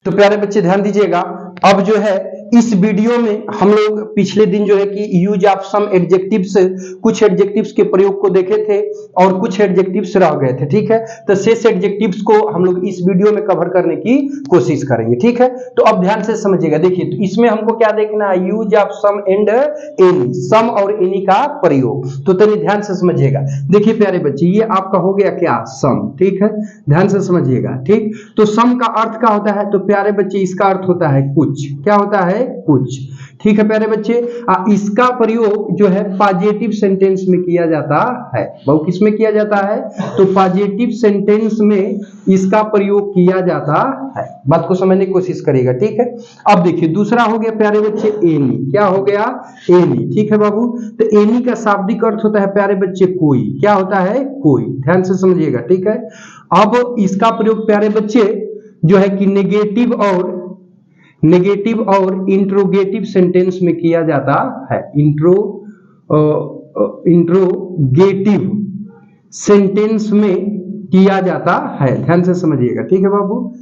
तो प्यारे बच्चे ध्यान दीजिएगा, अब जो है इस वीडियो में हम लोग पिछले दिन जो है कि यूज ऑफ सम एडजेक्टिव्स, कुछ एडजेक्टिव्स के प्रयोग को देखे थे और कुछ एडजेक्टिव्स रह गए थे। ठीक है, तो शेष एडजेक्टिव्स को हम लोग इस वीडियो में कवर करने की कोशिश करेंगे। ठीक है, तो अब ध्यान से समझिएगा। देखिए, तो इसमें हमको क्या देखना है, use of some and any, some और एनी का प्रयोग। तो तनी ध्यान से समझिएगा। देखिए प्यारे बच्चे, ये आपका हो गया क्या, सम। ठीक है, ध्यान से समझिएगा। ठीक, तो सम का अर्थ क्या होता है, तो प्यारे बच्चे इसका अर्थ होता है कुछ। क्या होता है, कुछ। ठीक है प्यारे बच्चे, इसका प्रयोग जो है पॉजिटिव सेंटेंस में किया जाता है। बहु किस में किया जाता है, तो पॉजिटिव सेंटेंस में इसका प्रयोग किया जाता है। बात को समझने की कोशिश करिएगा। ठीक है, अब देखिए दूसरा हो गया प्यारे बच्चे एनी। क्या हो गया, एनी। ठीक है बाबू, तो एनी का शाब्दिक अर्थ होता है प्यारे बच्चे कोई। क्या होता है, कोई। ध्यान से समझिएगा। ठीक है, अब इसका प्रयोग प्यारे बच्चे जो है कि नेगेटिव और इंट्रोगेटिव सेंटेंस में किया जाता है। इंट्रोगेटिव सेंटेंस में किया जाता है। ध्यान से समझिएगा। ठीक है बाबू,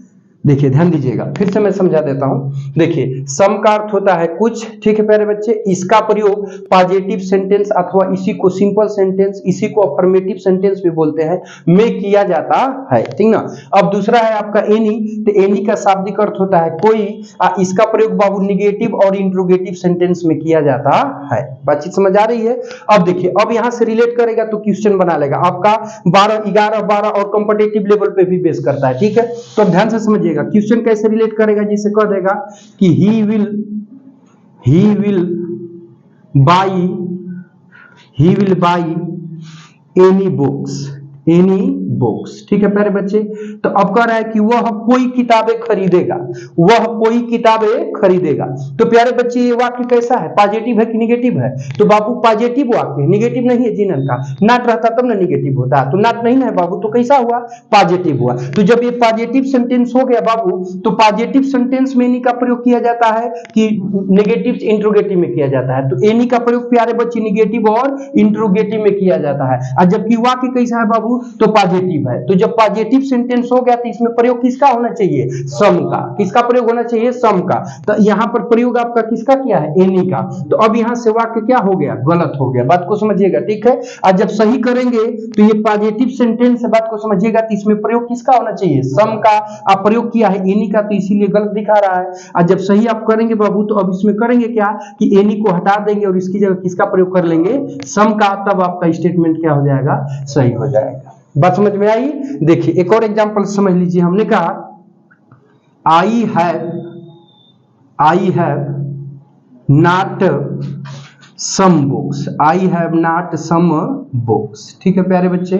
देखिए ध्यान दीजिएगा, फिर से मैं समझा देता हूं। देखिए, सम का अर्थ होता है कुछ। ठीक है प्यारे बच्चे, इसका प्रयोग पॉजिटिव सेंटेंस अथवा इसी को सिंपल सेंटेंस, इसी को अफर्मेटिव सेंटेंस भी बोलते हैं, में किया जाता है। ठीक ना। अब दूसरा है आपका एनी। तो एनी का शाब्दिक अर्थ होता है कोई, इसका प्रयोग बाबू निगेटिव और इंट्रोगेटिव सेंटेंस में किया जाता है। बातचीत समझ आ रही है। अब देखिए, अब यहां से रिलेट करेगा तो क्वेश्चन बना लेगा आपका 12, 11, 12 और कॉम्पिटिटिव लेवल पे भी बेस करता है। ठीक है, तो ध्यान से समझिए क्वेश्चन कैसे रिलेट करेगा, जिसे कह देगा कि he will by any books. ठीक है प्यारे बच्चे, तो अब कह रहा है कि वह कोई किताबें खरीदेगा। तो प्यारे बच्चे ये वाक्य कैसा है, पॉजिटिव है कि निगेटिव है, तो बाबू पॉजिटिव वाक्य है, निगेटिव नहीं है। जीनन का नॉट रहता तब ना निगेटिव होता, तो नॉट नहीं है बाबू, तो कैसा हुआ, पॉजिटिव हुआ। तो जब ये पॉजिटिव सेंटेंस हो गया बाबू, तो पॉजिटिव सेंटेंस में एनी का प्रयोग किया जाता है कि नेगेटिव इंट्रोगेटिव में किया जाता है। तो एनी का प्रयोग प्यारे बच्चे निगेटिव और इंट्रोगेटिव में किया जाता है। और जबकि वाक्य कैसा है बाबू, तो पॉजिटिव है। तो जब पॉजिटिव सेंटेंस हो गया तो इसमें प्रयोग किसका होना चाहिए, सम का। किसका प्रयोग होना चाहिए, सम का। तो यहां पर प्रयोग आपका किसका किया है, एनी का। तो अब यहां से वाक्य क्या हो गया, गलत हो गया। बात को समझिएगा। ठीक है, और जब सही करेंगे तो ये पॉजिटिव सेंटेंस है, बात को समझिएगा, तो इसमें प्रयोग किसका होना चाहिए, सम का। आप प्रयोग किया है एनी का, तो इसीलिए गलत दिखा रहा है। और जब सही आप करेंगे बाबू, तो अब इसमें करेंगे क्या कि एनी को हटा देंगे और इसकी जगह किसका प्रयोग कर लेंगे, सम का। तब आपका स्टेटमेंट क्या हो जाएगा, सही हो जाएगा। बात समझ में आई। देखिए एक और एग्जांपल समझ लीजिए। हमने कहा I have not some books. ठीक है प्यारे बच्चे,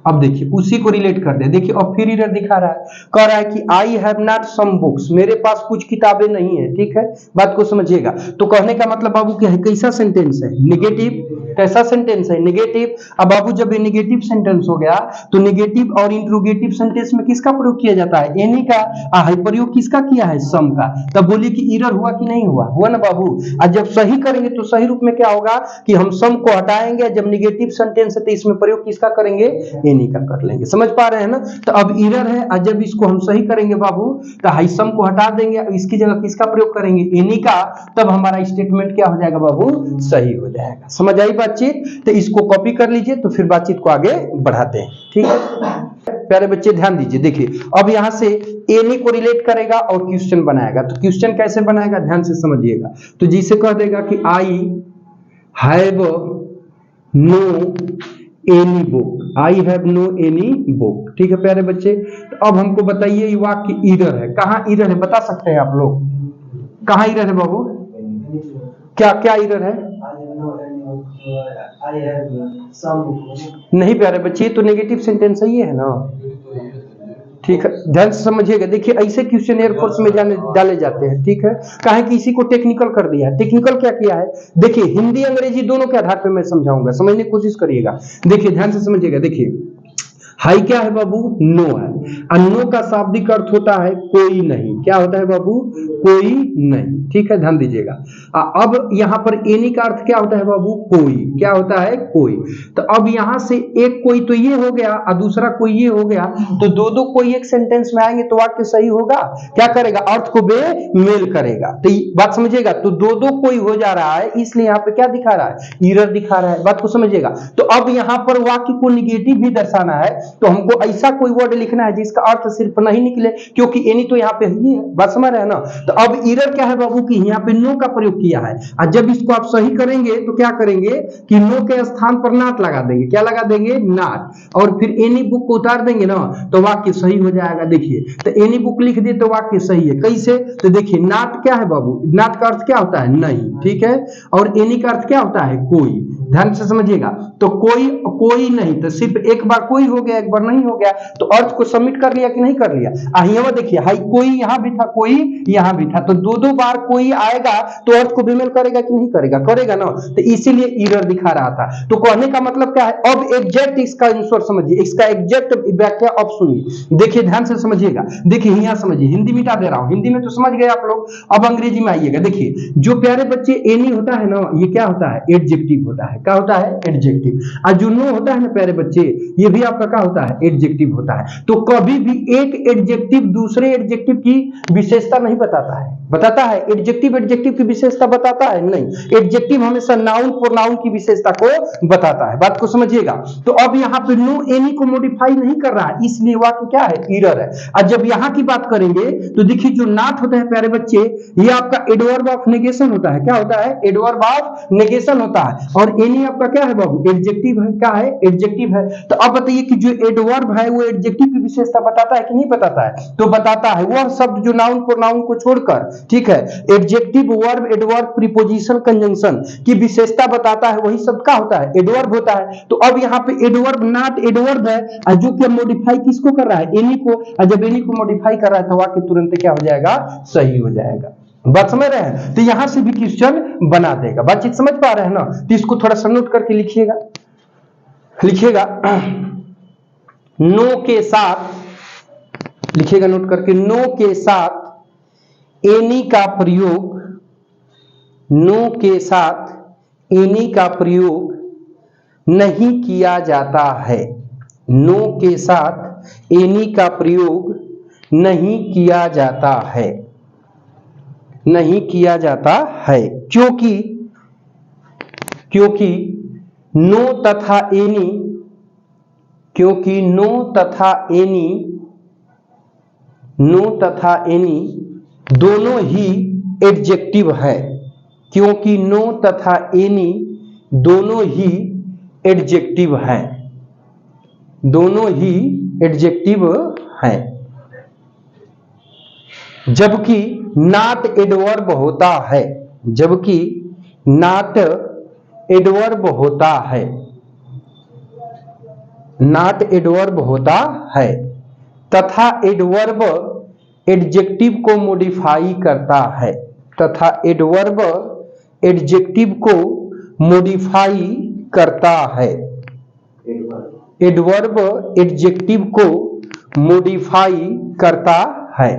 अब देखिए उसी को रिलेट कर दे। देखिए अब फिर एरर दिखा रहा है, कह रहा है कि I have not some books, मेरे पास कुछ किताबें नहीं है। ठीक है, बात को समझिएगा। तो कहने का मतलब बाबू क्या है, कैसा सेंटेंस है, निगेटिव। कैसा सेंटेंस है, निगेटिव। अब बाबू जब ये निगेटिव सेंटेंस हो गया, तो निगेटिव और इंट्रोगेटिव सेंटेंस में किसका प्रयोग किया जाता है, एनी का। प्रयोग किसका किया है, सम का। तब बोलिए कि एरर हुआ कि नहीं हुआ, हुआ ना बाबू। और जब सही करेंगे तो सही रूप में क्या होगा कि हम सम को हटाएंगे, जब निगेटिव सेंटेंस है तो इसमें प्रयोग किसका करेंगे, एनी का कर लेंगे। समझ पा रहे हैं ना। तो अब एरर है, और जब इसको हम सही करेंगे बाबू, तो हाई सम को हटा देंगे, इसकी जगह किसका प्रयोग करेंगे, एनी का। तब हमारा स्टेटमेंट क्या हो जाएगा बाबू, सही हो जाएगा। समझ आई बातचीत। तो इसको कॉपी कर लीजिए, तो फिर बातचीत को आगे बढ़ाते हैं। ठीक है प्यारे बच्चे, ध्यान दीजिए। देखिए अब यहां से एनी को रिलेट करेगा और क्वेश्चन बनाएगा। तो क्वेश्चन कैसे बनाएगा, ध्यान से समझिएगा। तो जिसे कह देगा कि I have no any book. ठीक है प्यारे बच्चे, तो अब हमको बताइए ये वाक्य एरर है, कहां एरर है, बता सकते हैं आप लोग, कहां एरर है बाबू, क्या क्या एरर है। नहीं प्यारे बच्चे, तो नेगेटिव सेंटेंस है, ये है ना। ठीक है, ध्यान से समझिएगा। देखिए ऐसे क्वेश्चन एयरफोर्स में डाले जाते हैं। ठीक है, कहा कि इसी को टेक्निकल कर दिया है। टेक्निकल क्या किया है, देखिए हिंदी अंग्रेजी दोनों के आधार पर मैं समझाऊंगा, समझने की कोशिश करिएगा। देखिए ध्यान से समझिएगा। देखिए हाई क्या है बाबू? नो है। और नो का शाब्दिक अर्थ होता है कोई नहीं। क्या होता है बाबू? कोई नहीं। ठीक है, ध्यान दीजिएगा। अब यहां पर एनी का अर्थ क्या होता है बाबू? कोई। क्या होता है? कोई। तो अब यहां से एक कोई तो ये हो गया और दूसरा कोई ये हो गया, तो दो दो कोई एक सेंटेंस में आएंगे तो वाक्य सही होगा। क्या करेगा? अर्थ को बेमेल करेगा। तो बात समझिएगा। तो दो दो कोई हो जा रहा है, इसलिए यहाँ पे क्या दिखा रहा है? एरर दिखा रहा है। बात को समझिएगा। तो अब यहाँ पर वाक्य को निगेटिव भी दर्शाना है, तो हमको ऐसा कोई वर्ड लिखना है जिसका अर्थ सिर्फ नहीं निकले, क्योंकि एनी तो यहाँ पे ही है। बात समझ रहे हैं ना? तो अब एरर क्या है बाबू? कि यहाँ पे नो का प्रयोग किया है, और जब इसको आप सही करेंगे तो क्या करेंगे कि नो के स्थान पर नाट लगा देंगे। क्या लगा देंगे? नाट। और फिर एनी बुक को उतार देंगे ना, तो वाक्य सही हो जाएगा। देखिए, तो एनी बुक लिख दिए तो वाक्य सही है। कैसे? तो देखिए, नाट क्या है बाबू? नाट का अर्थ क्या होता है? नहीं। ठीक है। और एनी का अर्थ क्या होता है? कोई। ध्यान से समझिएगा। तो कोई नहीं, तो सिर्फ एक बार कोई हो गया, एक बार नहीं हो गया, तो अर्थ को सबमिट कर लिया कि नहीं कर लिया? यहाँ देखिए, हाई कोई यहाँ भी था, कोई यहाँ भी था, तो दो दो बार कोई आएगा तो अर्थ को बेमेल करेगा कि नहीं करेगा? करेगा ना। तो इसीलिए एरर दिखा रहा था। तो कहने का मतलब क्या है? अब एग्जैक्ट इसका आंसर समझिए, इसका एग्जैक्ट व्याख्या अब सुनिए। देखिए, ध्यान से समझिएगा। देखिए, यहाँ समझिए, हिंदी मिटा दे रहा हूं, हिंदी में तो समझ गए आप लोग। अब अंग्रेजी में आइएगा। देखिए, जो प्यारे बच्चे एनी होता है ना, ये क्या होता है? एडजेक्टिव होता है। क्या होता है? एडजेक्टिव। और जो नो होता है ना प्यारे बच्चे, ये भी आपका क्या होता है? एडजेक्टिव होता है। तो कभी भी एक एडजेक्टिव दूसरे एडजेक्टिव की विशेषता नहीं बताता है। बताता है? एडजेक्टिव एडजेक्टिव की विशेषता बताता है? नहीं। एडजेक्टिव हमेशा नाउन प्रोनाउन की विशेषता को बताता है। बात को समझिएगा। तो अब यहाँ पे नो एनी को मॉडिफाई नहीं कर रहा है, इसलिए वाक्य क्या है? एरर है। और जब यहाँ की बात करेंगे तो देखिए, जो नाट होता है प्यारे बच्चे, ये आपका एडवर्ब ऑफ नेगेशन होता है। क्या होता है? एडवर्ब ऑफ नेगेशन होता है। और एनी आपका क्या है बाबू? एडजेक्टिव है। क्या है? एडजेक्टिव है। तो अब बताइए कि जो एडवर्ब है वो एडजेक्टिव की विशेषता बताता है कि नहीं बताता है? तो बताता है। वह शब्द जो नाउन प्रोनाउन को छोड़कर, ठीक है, adjective, verb, adverb, preposition, conjunction की विशेषता बताता है, वही शब्द क्या होता है? एडवर्ब होता है। तो अब यहाँ पे एडवर्ब नॉट एडवर्ब है, और जो कि मॉडिफाई किसको कर रहा है? एनी को। और जब एनी को मॉडिफाई कर रहा है तो वाक्य तुरंत क्या हो जाएगा? सही हो जाएगा। बात समझ रहे हैं? तो यहां से भी क्वेश्चन बना देगा। बातचीत समझ पा रहे हैं ना? तो इसको थोड़ा सा नोट करके लिखिएगा। लिखिएगा नो के साथ, लिखिएगा नोट करके, नो के साथ एनी का प्रयोग, नो के साथ एनी का प्रयोग नहीं किया जाता है। नो के साथ एनी का प्रयोग नहीं किया जाता है। नहीं किया जाता है क्योंकि नो तथा एनी, क्योंकि नो तथा एनी दोनों ही एडजेक्टिव है। क्योंकि नो तथा एनी दोनों ही एडजेक्टिव है। दोनों ही एडजेक्टिव है। जबकि नॉट एडवर्ब होता है। जबकि नॉट एडवर्ब होता है। नॉट एडवर्ब होता है तथा एडवर्ब एडजेक्टिव को मॉडिफाई करता है। तथा एडवर्ब एडजेक्टिव को मॉडिफाई करता है। एडवर्ब एडजेक्टिव को मॉडिफाई करता है।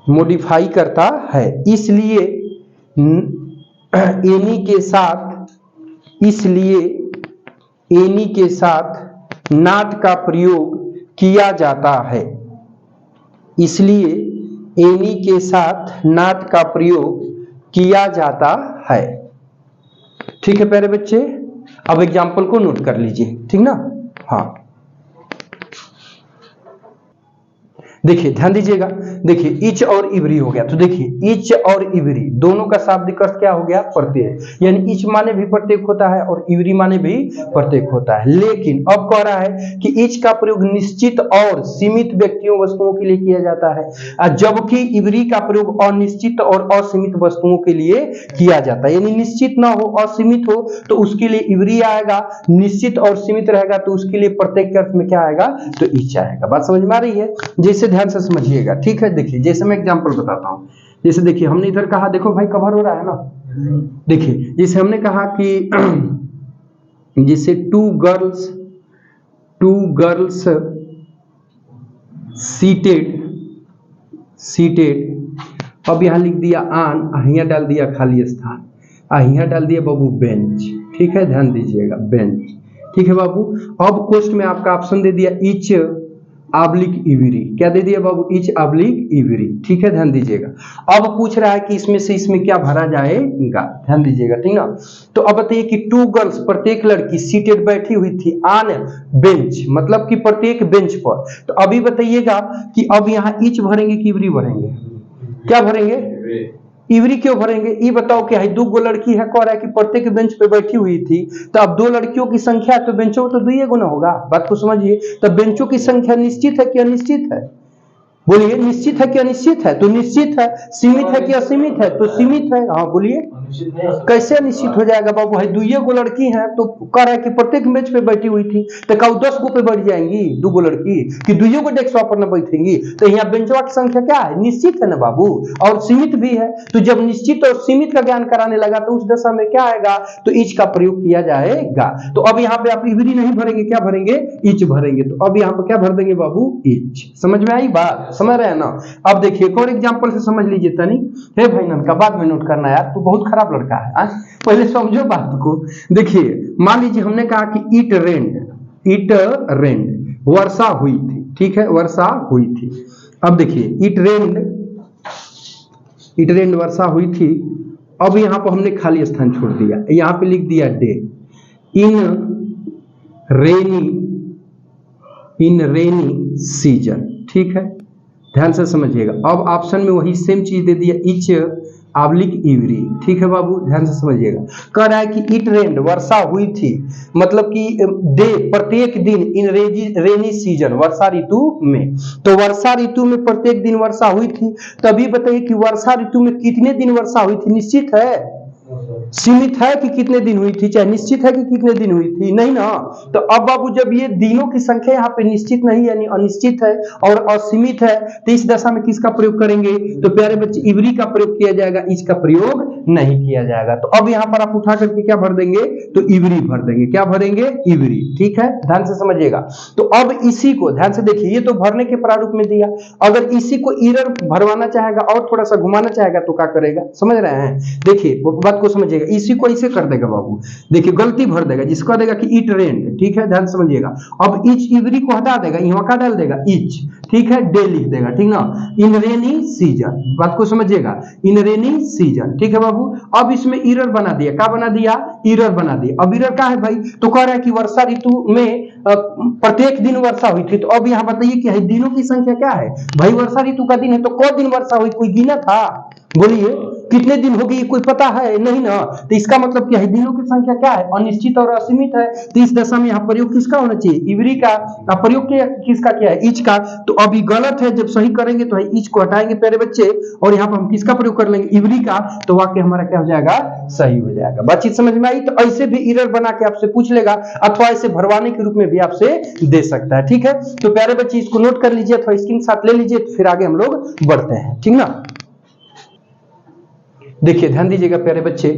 मॉडिफाई करता है। इसलिए एनी के साथ नॉट का प्रयोग किया जाता है। इसलिए एनी के साथ नॉट का प्रयोग किया जाता है। ठीक है प्यारे बच्चे, अब एग्जाम्पल को नोट कर लीजिए। ठीक ना? हाँ, देखिए ध्यान दीजिएगा। देखिए इच और इवरी हो गया। तो देखिए इच और इवरी दोनों का शाब्दिक अर्थ क्या हो गया? प्रत्यय। यानी इच माने भी प्रत्येक होता है और इवरी माने भी प्रत्येक होता है। लेकिन अब कह रहा है कि इच का प्रयोग निश्चित और सीमित व्यक्तियों वस्तुओं के लिए किया जाता है, जबकि इवरी का प्रयोग अनिश्चित और असीमित वस्तुओं के लिए किया जाता है। यानी निश्चित ना हो, असीमित हो तो उसके लिए इवरी आएगा, निश्चित और सीमित रहेगा तो उसके लिए प्रत्येक के अर्थ में क्या आएगा? तो इच आएगा। बात समझ में आ रही है? जैसे ध्यान से समझिएगा। ठीक है, देखिए जैसे मैं एग्जांपल बताता हूं। जैसे देखिए हमने इधर कहा, देखो भाई कवर हो रहा है ना? देखिए जैसे हमने कहा कि जैसे टू गर्ल्स 2 girls seated, अब यहाँ लिख दिया आन, यहाँ डाल दिया खाली स्थान, यहाँ डाल दिया बाबू बेंच, ठीक है, ध्यान दीजिएगा बेंच, ठीक है बाबू। अब क्वेश्चन में आपका ऑप्शन दे दिया इच ऑब्लिक इवरी, क्या दे दिया बाबू, इच ऑब्लिक इवरी, ठीक है, ध्यान दीजिएगा। अब पूछ रहा है कि इसमें से इसमें क्या भरा जाएगा, ध्यान दीजिएगा, ठीक ना। तो अब बताइए कि 2 गर्ल्स, प्रत्येक लड़की सीटेड बैठी हुई थी, ऑन बेंच मतलब कि प्रत्येक बेंच पर। तो अभी बताइएगा कि अब यहाँ इच भरेंगे कि इवरी भरेंगे, क्या भरेंगे, इवरी क्यों भरेंगे, ये बताओ कि 2 लड़की है, कह रहा है कि प्रत्येक बेंच पे बैठी हुई थी, तो अब 2 लड़कियों की संख्या है तो बेंचों तो 2 गुना होगा, बात को समझिए। तो बेंचों की संख्या निश्चित है कि अनिश्चित है, बोलिए, निश्चित है कि अनिश्चित है, तो निश्चित है। सीमित है कि असीमित है, तो सीमित है, हाँ बोलिए, कैसे निश्चित हो जाएगा बाबू, है 2 गो लड़की हैं, तो कह रहा है कि प्रत्येक बेंच पे बैठी हुई थी, तो कहा 10 गो पे बैठ जाएंगी 2 गो लड़की, कि 2 गो डेस्क पर न बैठेंगी, तो यहाँ बेंचवा की संख्या क्या है, निश्चित है ना बाबू, और सीमित भी है। तो जब निश्चित और सीमित का ज्ञान कराने लगा तो उस दशा में क्या आएगा, तो इच का प्रयोग किया जाएगा। तो अब यहाँ पे आप इवरी नहीं भरेंगे, क्या भरेंगे, इच भरेंगे। तो अब यहाँ पे क्या भर देंगे बाबू, इच। समझ में आई बात, समझ रहे हैं ना। अब देखिए एक और एग्जांपल से समझ लीजिए तनी, हे भाई नन का बाद में नोट करना यार, तू बहुत खराब लड़का है, पहले समझो बात को। देखिए मान लीजिए हमने कहा कि इट रेंड, वर्षा हुई थी, ठीक है, वर्षा हुई थी। अब देखिए इट रेंड वर्षा हुई थी। अब यहाँ पर हमने खाली स्थान छोड़ दिया, यहाँ पे लिख दिया डे, इन रेनी सीजन, ठीक है, ध्यान से समझिएगा। अब ऑप्शन में वही सेम चीज दे दिया, इच ऑब्लिक इवरी, ठीक है बाबू, ध्यान से समझिएगा। कह रहा है कि इट रेंड, वर्षा हुई थी, मतलब कि डे, प्रत्येक दिन, इन रेनी सीजन, वर्षा ऋतु में। तो वर्षा ऋतु में प्रत्येक दिन वर्षा हुई थी। तभी बताइए कि वर्षा ऋतु में कितने दिन वर्षा हुई थी, निश्चित है, सीमित है कि कितने दिन हुई थी, चाहे निश्चित है कि कितने दिन हुई थी, नहीं ना। तो अब बाबू जब ये दिनों की संख्या यहाँ पे निश्चित नहीं यानी अनिश्चित है और असीमित है, तो इस दशा में किसका प्रयोग करेंगे, तो प्यारे बच्चे इवरी का प्रयोग किया जाएगा, इसका प्रयोग नहीं किया जाएगा। तो अब यहाँ पर आप उठा करके क्या भर देंगे, तो इवरी भर देंगे, क्या भरेंगे, इवरी, ठीक है, ध्यान से समझिएगा। तो अब इसी को ध्यान से देखिए, ये तो भरने के प्रारूप में दिया, अगर इसी को इरर भरवाना चाहेगा और थोड़ा सा घुमाना चाहेगा तो क्या करेगा, समझ रहे हैं। देखिए बात को समझिएगा, इसी को ऐसे कर देगा बाबू, देखिए गलती भर देगा, जिसको देगा कि इट रेंड, ठीक है, ध्यान समझिएगा। अब इच इवरी को हटा देगा, यहाँ का डाल देगा इच, ठीक है, डे लिख देगा, ठीक ना, इन रेनी सीजन, बात को समझिएगा, इन रेनी सीजन, ठीक है बाबू। अब इसमें इरर बना दिया, क्या बना दिया, इरर बना दिया। अब इरर क्या है भाई, तो कह रहा है कि वर्षा ऋतु में प्रत्येक दिन वर्षा हुई थी। तो अब यहाँ बताइए कि दिनों की संख्या क्या है भाई, वर्षा ऋतु का दिन है तो कौ दिन वर्षा हुई, कोई गिना था, बोलिए कितने दिन हो गई, कोई पता है नहीं ना। तो इसका मतलब क्या है, दिनों की संख्या क्या है, अनिश्चित और असीमित है। तो इस दशा में यहाँ प्रयोग किसका होना चाहिए, इवरी का। प्रयोग किसका क्या है, इच का। तो अभी गलत है, जब सही करेंगे तो इच को हटाएंगे प्यारे बच्चे, और यहाँ पर हम किसका प्रयोग कर लेंगे, इवरी का। तो वाक्य हमारा क्या हो जाएगा, सही हो जाएगा। बातचीत समझ में आई। तो ऐसे भी इरर बना के आपसे पूछ लेगा, अथवा ऐसे भरवाने के रूप में भी आपसे दे सकता है, ठीक है। तो प्यारे बच्चे इसको नोट कर लीजिए अथवा स्क्रीनशॉट ले लीजिए, फिर आगे हम लोग बढ़ते हैं, ठीक ना। देखिए ध्यान दीजिएगा प्यारे बच्चे,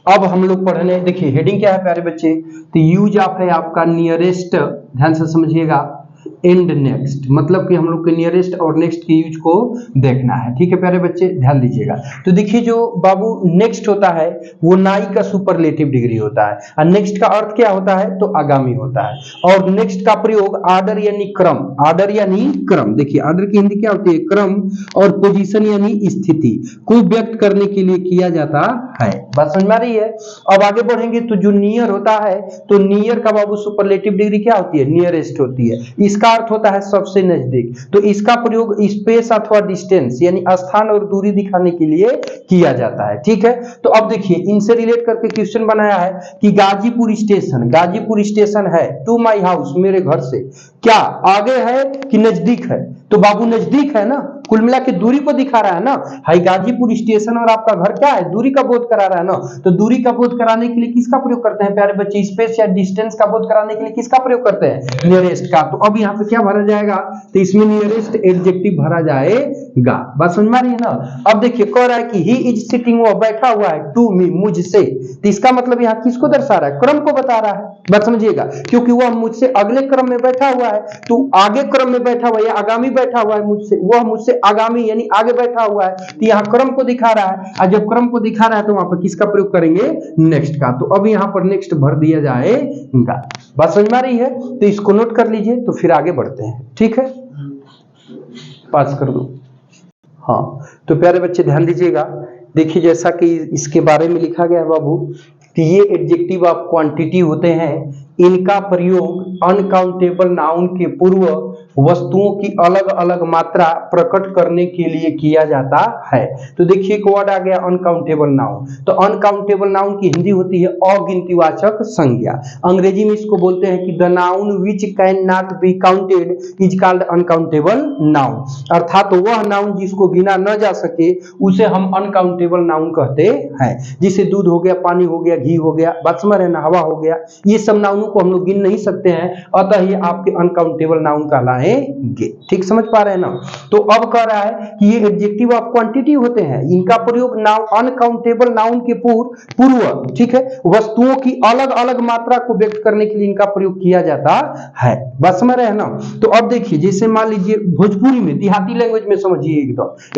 अब हम लोग पढ़ने, देखिए हेडिंग क्या है प्यारे बच्चे, तो यूज ऑफ है आपका नियरेस्ट, ध्यान से समझिएगा, एंड नेक्स्ट, मतलब कि हम लोग के नियरेस्ट और नेक्स्ट के यूज को देखना है, ठीक है प्यारे बच्चे, ध्यान दीजिएगा। तो देखिए जो बाबू नेक्स्ट होता है वो नाई का सुपरलेटिव डिग्री होता है, और नेक्स्ट का अर्थ क्या होता है, तो आगामी होता है। और नेक्स्ट का प्रयोग आर्डर यानी क्रम, आर्डर यानी क्रम, देखिए आर्डर की हिंदी क्या होती है, क्रम, और पोजीशन यानी स्थिति को व्यक्त करने के लिए किया जाता है। बात समझ में आ रही है। अब आगे बढ़ेंगे तो जो नियर होता है, तो नियर का बाबू सुपरलेटिव डिग्री क्या होती है, नियरेस्ट होती है। इसका अर्थ होता है सबसे नजदीक। तो इसका प्रयोग स्पेस अथवा डिस्टेंस यानी स्थान और दूरी दिखाने के लिए किया जाता है, ठीक है। तो अब देखिए इनसे रिलेट करके क्वेश्चन बनाया है कि गाजीपुर स्टेशन है टू माई हाउस, मेरे घर से क्या आगे है कि नजदीक है? तो बाबू नजदीक है ना, कुल मिला के दूरी को दिखा रहा है ना। हाई गाजीपुर स्टेशन और आपका घर क्या है, दूरी का बोध करा रहा है ना। तो दूरी का बोध कराने के लिए किसका प्रयोग करते हैं प्यारे बच्चे? स्पेस या डिस्टेंस का बोध कराने के लिए किसका प्रयोग करते हैं? नियरेस्ट का। तो अब यहाँ पे क्या भरा जाएगा? तो इसमें नियरेस्ट एडजेक्टिव भरा जाएगा। बात समझ में आ रही है ना। अब देखिए कह रहा है कि ही इज सिटिंग, वो बैठा हुआ है, टू मी, मुझसे। तो इसका मतलब यहाँ किसको दर्शा रहा है? क्रम को बता रहा है। बात समझिएगा, क्योंकि वह मुझसे अगले क्रम में बैठा हुआ है, तो आगे क्रम में बैठा हुआ है या आगामी बैठा हुआ है मुझसे, वह मुझसे आगामी यानी आगे बैठा हुआ है। तो यहाँ क्रम को दिखा रहा है, और जब क्रम को दिखा रहा है तो वहां पर किसका प्रयोग करेंगे? नेक्स्ट का। तो अब यहाँ पर नेक्स्ट भर दिया जाएगा। बात समझ में आ रही है? तो इसको नोट कर लीजिए, तो फिर आगे बढ़ते हैं। ठीक है, पास कर दो। हाँ, तो प्यारे बच्चे ध्यान दीजिएगा। देखिए जैसा कि इसके बारे में लिखा गया है बाबू कि ये एडजेक्टिव ऑफ क्वांटिटी होते हैं, इनका प्रयोग अनकाउंटेबल नाउन के पूर्व वस्तुओं की अलग अलग मात्रा प्रकट करने के लिए किया जाता है। तो देखिए एक वर्ड आ गया अनकाउंटेबल नाउन। तो अनकाउंटेबल नाउन की हिंदी होती है अगिनतीवाचक संज्ञा। अंग्रेजी में इसको बोलते हैं कि the noun which can not be counted is called uncountable noun. अर्थात तो वह नाउन जिसको गिना न जा सके उसे हम अनकाउंटेबल नाउन कहते हैं। जिसे दूध हो गया, पानी हो गया, घी हो गया, बात समझ रहे ना, हवा हो गया, ये सब नाउनों को हम लोग गिन नहीं सकते हैं, अतः ये आपके अनकाउंटेबल नाउन कहलाएंगे। ठीक समझ पा रहे हैं ना। तो अब कह रहा है कि ये एडजेक्टिव ऑफ क्वांटिटी होते हैं, इनका प्रयोग अनकाउंटेबल नाउन के पूर्व, ठीक है, वस्तुओं की अलग अलग मात्रा को व्यक्त करने के लिए इनका प्रयोग किया जाता है। बात समझ रहे हैं ना। तो अब देखिए जैसे मान लीजिए भोजपुरी में, देहाती लैंग्वेज में समझिए,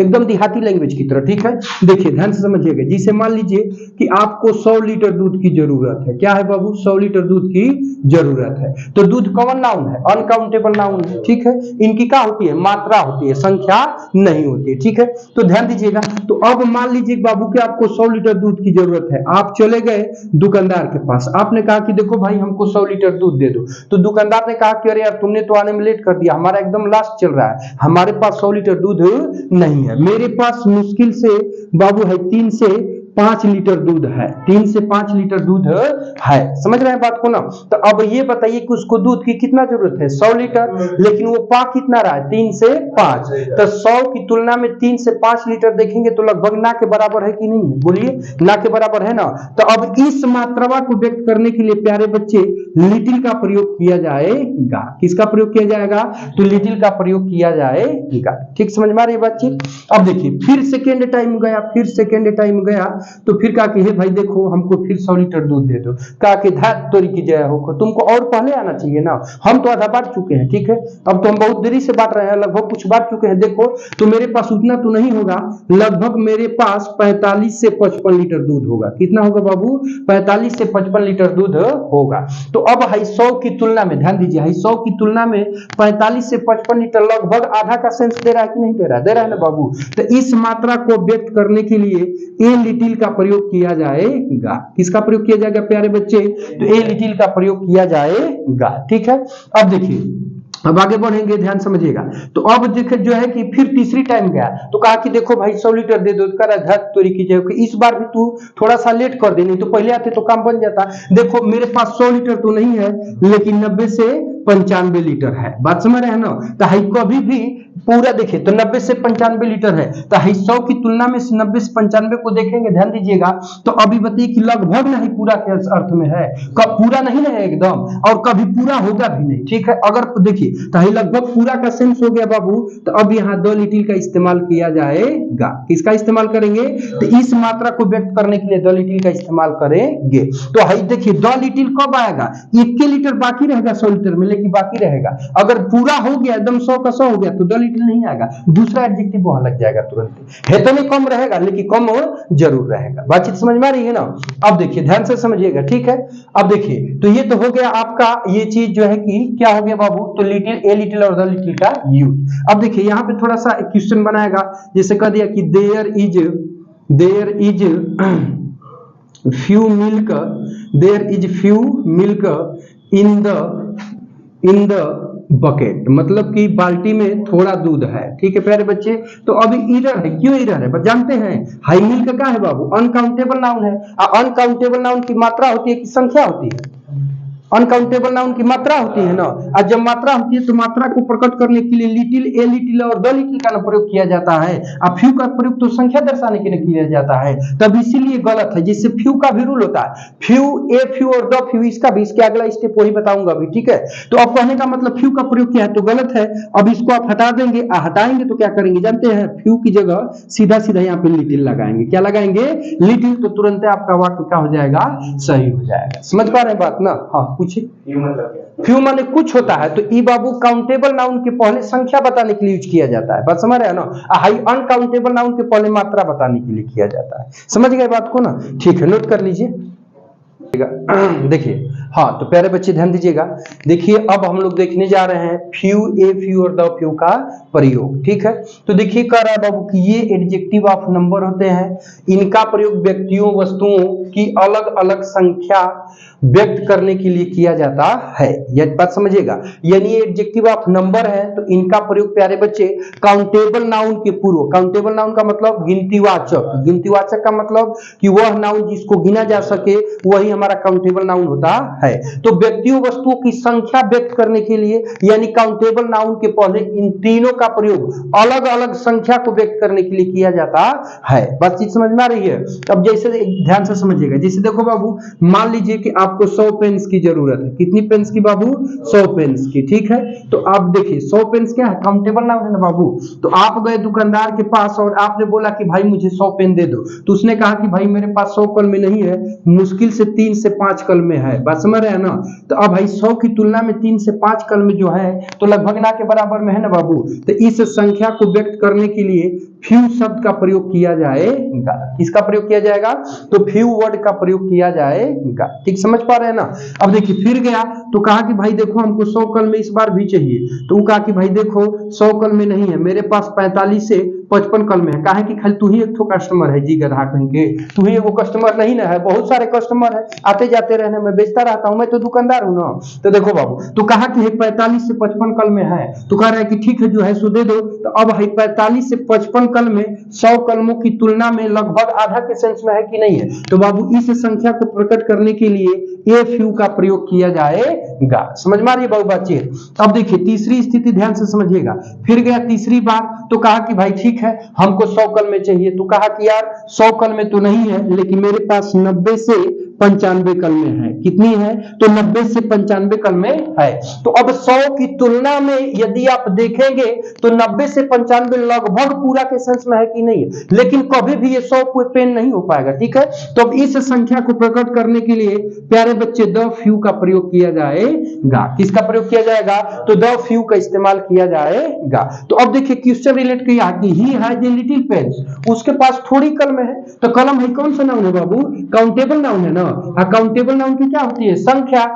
एकदम देहाती लैंग्वेज की तरह। ठीक है, देखिए ध्यान से समझिएगा। जैसे मान लीजिए कि आपको 100 लीटर दूध की जरूरत है। क्या है बाबू? 100 लीटर दूध की जरूरत है। तो दूध कौन नाउन है? अनकाउंटेबल नाउन है। ठीक है, इनकी क्या होती है? मात्रा होती है, संख्या नहीं होती है। ठीक है, तो ध्यान दीजिएगा। तो अब मान लीजिए बाबू कि आपको 100 लीटर दूध की जरूरत है। आप चले गए दुकानदार के पास, आपने कहा कि देखो भाई हमको 100 लीटर दूध दे दो। तो दुकानदार ने कहा कि अरे यार तुमने तो आने में लेट कर दिया, हमारा एकदम लास्ट चल रहा है, हमारे पास 100 लीटर दूध नहीं है, मेरे पास मुश्किल से बाबू है 3 से 5 लीटर दूध है, 3 से 5 लीटर दूध है। समझ रहे हैं बात को ना। तो अब ये बताइए कि उसको दूध की कितना जरूरत है? 100 लीटर, लेकिन वो पा कितना रहा है? 3 से 5। तो 100 की तुलना में 3 से 5 लीटर देखेंगे तो लगभग ना के बराबर है कि नहीं है? बोलिए, ना के बराबर है ना। तो अब इस मात्रा को व्यक्त करने के लिए प्यारे बच्चे लिटिल का प्रयोग किया जाएगा। किसका प्रयोग किया जाएगा? तो लिटिल का प्रयोग किया जाएगा। ठीक समझ में आ रही है बातचीत। अब देखिए फिर सेकेंड टाइम गया, तो फिर कहा कि हे भाई देखो हमको फिर 100 लीटर दूध दे दो। कहा कि धात तोरी की जय हो, तुमको और पहले आना चाहिए ना, हम तो आधा बांट चुके हैं। ठीक है, अब तो हम बहुत देरी से बांट रहे हैं, लगभग कुछ बांट चुके हैं। देखो तो मेरे पास उतना तो नहीं होगा, लगभग मेरे पास 45 से 55 लीटर दूध होगा। कितना होगा बाबू? 45 से 55 लीटर दूध होगा। तो अब 100 की तुलना में, ध्यान दीजिए, 100 की तुलना में 45 से 55 लीटर लगभग आधा का सेंस दे रहा है कि नहीं दे रहा है? दे रहा है ना बाबू। तो इस मात्रा को व्यक्त करने के लिए ए लिटिल का प्रयोग किया जाएगा। किसका प्रयोग किया जाएगा प्यारे बच्चे? तो ए लिटिल का प्रयोग किया जाएगा। ठीक है, अब देखिए अब आगे बढ़ेंगे, ध्यान समझिएगा। तो अब देखे जो है कि फिर तीसरी टाइम गया तो कहा कि देखो भाई 100 लीटर दे दो। कर धत तोरी की जय, इस बार भी तू थोड़ा सा लेट कर दे, नहीं तो पहले आते तो काम बन जाता। देखो मेरे पास 100 लीटर तो नहीं है, लेकिन 90 से 95 लीटर है। बात समझ रहे हैं ना। तो हाई कभी भी पूरा देखे तो 90 से 95 लीटर है, तो 100 की तुलना में 90 से 95 को देखेंगे, ध्यान दीजिएगा। तो अभी बताइए कि लगभग नहीं पूरा के अर्थ में है, कब पूरा नहीं है एकदम, और कभी पूरा होगा भी नहीं। ठीक है, अगर देखिए तो लगभग पूरा का सेंस हो गया बाबू। तो अब यहाँ द लिटिल का इस्तेमाल किया जाएगा। किसका इस्तेमाल करेंगे? तो इस मात्रा को व्यक्त करने के लिए द लिटिल का इस्तेमाल करेंगे। तो हाई देखिए द लिटिल कब आएगा? 1 लीटर बाकी रहेगा 100 लीटर में, लेकिन बाकी रहेगा। अगर पूरा हो गया एकदम 100 का 100 हो गया तो द लिटिल नहीं आएगा, दूसरा एडजेक्टिव वहां लग जाएगा तुरंत। है तो नहीं कम रहेगा, लेकिन कम जरूर रहेगा। बातचीत समझ में आ रही है ना। अब देखिए ध्यान से समझिएगा। ठीक है, अब देखिए तो ये तो हो गया आपका ये चीज जो है कि क्या हो गया बाबू? तो लिटिल, ए लिटिल और द लिटिल का यूज। अब देखिए यहाँ पे थोड़ा सा क्वेश्चन बनाएगा, जैसे कह दिया कि there is few milk in the bucket, मतलब कि बाल्टी में थोड़ा दूध है। ठीक है प्यारे बच्चे, तो अभी इरर है। क्यों इरर है? जानते हैं हाई मिल्क क्या है बाबू? अनकाउंटेबल नाउन है। अनकाउंटेबल नाउन की मात्रा होती है कि संख्या होती है? अनकाउंटेबल नाउन की मात्रा होती है ना, और जब मात्रा होती है तो मात्रा को प्रकट करने के लिए लिटिल, ए लिटिल और द लिटिल का प्रयोग किया जाता है, और फ्यू का प्रयोग तो संख्या दर्शाने के लिए किया जाता है, तब इसीलिए गलत है। जिससे फ्यू का भी रूल होता है, फ्यू, ए फ्यू और द फ्यू, इसका भी, इसके अगला स्टेप वही बताऊंगा अभी, ठीक है। तो अब कहने का मतलब फ्यू का प्रयोग किया है तो गलत है। अब इसको आप हटा देंगे, हटाएंगे तो क्या करेंगे जानते हैं, फ्यू की जगह सीधा सीधा यहाँ पे लिटिल लगाएंगे। क्या लगाएंगे? लिटिल, तो तुरंत आपका वाक्य क्या हो जाएगा? सही हो जाएगा। समझ पा रहे हैं बात ना? हाँ पूछिए। फ्यू माने कुछ होता है, तो ई बाबू काउंटेबल नाउन के पहले संख्या बताने के लिए यूज किया जाता है, बात समझ रहे हैं ना। हाई अनकाउंटेबल नाउन के पहले मात्रा बताने के लिए किया जाता है। समझ गए बात को ना? ठीक है, नोट कर लीजिए। देखिए, हाँ तो प्यारे बच्चे ध्यान दीजिएगा। देखिए अब हम लोग देखने जा रहे हैं फ्यू, ए फ्यू और द फ्यू का प्रयोग, ठीक है। तो देखिए कह रहा है बाबू कि ये एडजेक्टिव ऑफ नंबर होते हैं, इनका प्रयोग व्यक्तियों, वस्तुओं की अलग अलग संख्या व्यक्त करने के लिए किया जाता है। यह बात समझिएगा, यानी एडजेक्टिव ऑफ नंबर है तो इनका प्रयोग प्यारे बच्चे काउंटेबल नाउन के पूर्व, काउंटेबल नाउन का मतलब गिनतीवाचक, गिनतीवाचक का मतलब कि वह नाउन जिसको गिना जा सके वही हमारा काउंटेबल नाउन होता है। तो व्यक्तियों, वस्तुओं की संख्या व्यक्त करने के लिए यानी काउंटेबल नाउन के पहले इन तीनों का प्रयोग अलग अलग संख्या को व्यक्त करने के लिए किया जाता है। बात चीज समझ में आ रही है? अब जैसे ध्यान से समझिएगा, जैसे देखो बाबू, मान लीजिए कि आपको 100 पेन्स की जरूरत है। कितनी पेन्स की बाबू? 100 पेन्स की, ठीक है। तो आप देखिए 100 पेन्स क्या है? काउंटेबल नाउन है ना बाबू। तो आप गए दुकानदार के पास और आपने बोला कि भाई मुझे 100 पेन दे दो, तो उसने कहा कि भाई मेरे पास 100 कलमें नहीं है, मुश्किल से 3 से 5 कलमें है। बात समझ रहे हैं ना? तो अब भाई 100 की तुलना में 3 से 5 कलमें जो है तो लगभग ना के बराबर में है ना बाबू। तो इस संख्या को व्यक्त करने के लिए फ्यू शब्द का प्रयोग किया जाएगा। किसका प्रयोग किया जाएगा? तो फ्यू वर्ड का प्रयोग किया जाएगा। ठीक समझ पा रहे हैं ना? अब देखिए फिर गया तो कहा कि भाई देखो हमको 100 कलमें इस बार भी चाहिए, तो वो कहा कि भाई देखो 100 कलमें नहीं है, मेरे पास 45 से 55 कलमें है। कहा कि खाली तू ही एक तो कस्टमर है जी, गधा कहीं के, तू ही एगो कस्टमर नहीं ना है, बहुत सारे कस्टमर है, आते जाते रहने में बेचता रहता हूं, मैं तो दुकानदार हूं ना। तो देखो बाबू, तो कहा कि 45 से 55 कलमें है, तो कह रहा है कि ठीक है जो है सो दे दो। तो अब 45 से 55 कलमें 100 कलमों की तुलना में लगभग आधा के सेंस में है कि नहीं है? तो बाबू इस संख्या को प्रकट करने के लिए ए फ्यू का प्रयोग किया जाएगा। समझ में आ रही है बाबू बातचीत? अब देखिए तीसरी स्थिति ध्यान से समझिएगा। फिर गया तीसरी बार तो कहा कि भाई ठीक है हमको 100 कलमें चाहिए, तो कहा कि यार 100 कलमें तो नहीं है, लेकिन मेरे पास 90 से 95 कलमें हैं। कितनी है? तो 90 से 95 कलमें है। तो अब 100 की तुलना में यदि आप देखेंगे तो 90 से 95 लगभग पूरा के सेंस में है कि नहीं है, लेकिन कभी भी ये 100 पेन नहीं हो पाएगा। ठीक है, तो अब इस संख्या को प्रकट करने के लिए प्यारे बच्चे द फ्यू का प्रयोग किया जाएगा। किसका प्रयोग किया जाएगा? तो द फ्यू का इस्तेमाल किया जाएगा। तो अब देखिए क्वेश्चन रिलेट किया कि he has a little pens, उसके पास थोड़ी कलम है। तो कलम है कौन सा नाउन है बाबू? काउंटेबल नाउन है ना। अकाउंटेबल नाउन की क्या होती है? संख्या।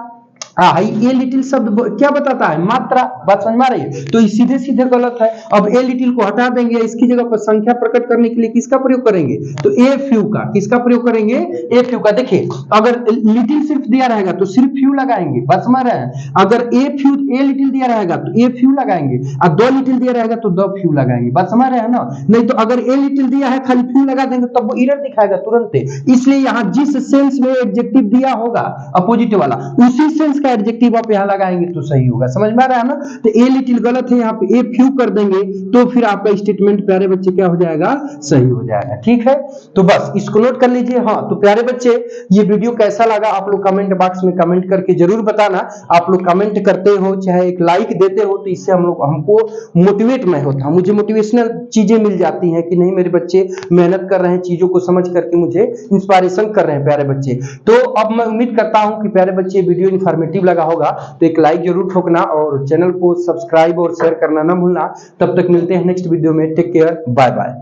ये लिटिल शब्द क्या बताता है? मात्रा। बात समझ में आ रही है? तो सीधे सीधे गलत है। अब ए लिटिल को हटा देंगे, इसकी जगह पर संख्या प्रकट करने के लिए किसका प्रयोग करेंगे? तो ए फ्यू का। किसका प्रयोग करेंगे? ए फ्यू का। देखिए अगर लिटिल सिर्फ दिया रहेगा तो सिर्फ फ्यू लगाएंगे, बात समझ रहे हैं। अगर ए फ्यू, ए लिटिल दिया रहेगा तो ए फ्यू लगाएंगे, और दो लिटिल दिया रहेगा तो द फ्यू लगाएंगे। बात समझ रहे हैं ना? नहीं तो अगर ए लिटिल दिया है खाली फ्यू लगा देंगे तब वो एरर दिखाएगा तुरंत। इसलिए यहाँ जिस सेंस में एडजेक्टिव दिया होगा अपोजिट वाला, उसी सेंस का एडजेक्टिव आप यहाँ लगाएंगे तो सही होगा। समझ में आ रहा है ना? तो ए लिटिल गलत है, यहाँ पे ए फ्यू कर देंगे तो फिर आपका स्टेटमेंट प्यारे बच्चे क्या हो जाएगा? सही हो जाएगा। ठीक है, तो बस इसको नोट कर लीजिए। हाँ तो प्यारे बच्चे ये वीडियो कैसा लगा आप लोग कमेंट बॉक्स में कमेंट करके जरूर बताना। आप लोग कमेंट करते हो चाहे एक लाइक देते हो तो इससे हमको मोटिवेट नहीं होता, मुझे मोटिवेशनल चीजें मिल जाती हैं कि नहीं मेरे बच्चे मेहनत कर रहे हैं, चीजों को समझ करके मुझे इंस्पायरेशन कर रहे हैं प्यारे बच्चे। तो अब मैं उम्मीद करता हूं कि प्यारे बच्चे वीडियो इन्फॉर्मेटिव लगा होगा, तो एक लाइक जरूर ठोकना और चैनल को सब्सक्राइब और शेयर करना ना भूलना। तब तक मिलते हैं नेक्स्ट वीडियो में। Take care, bye bye.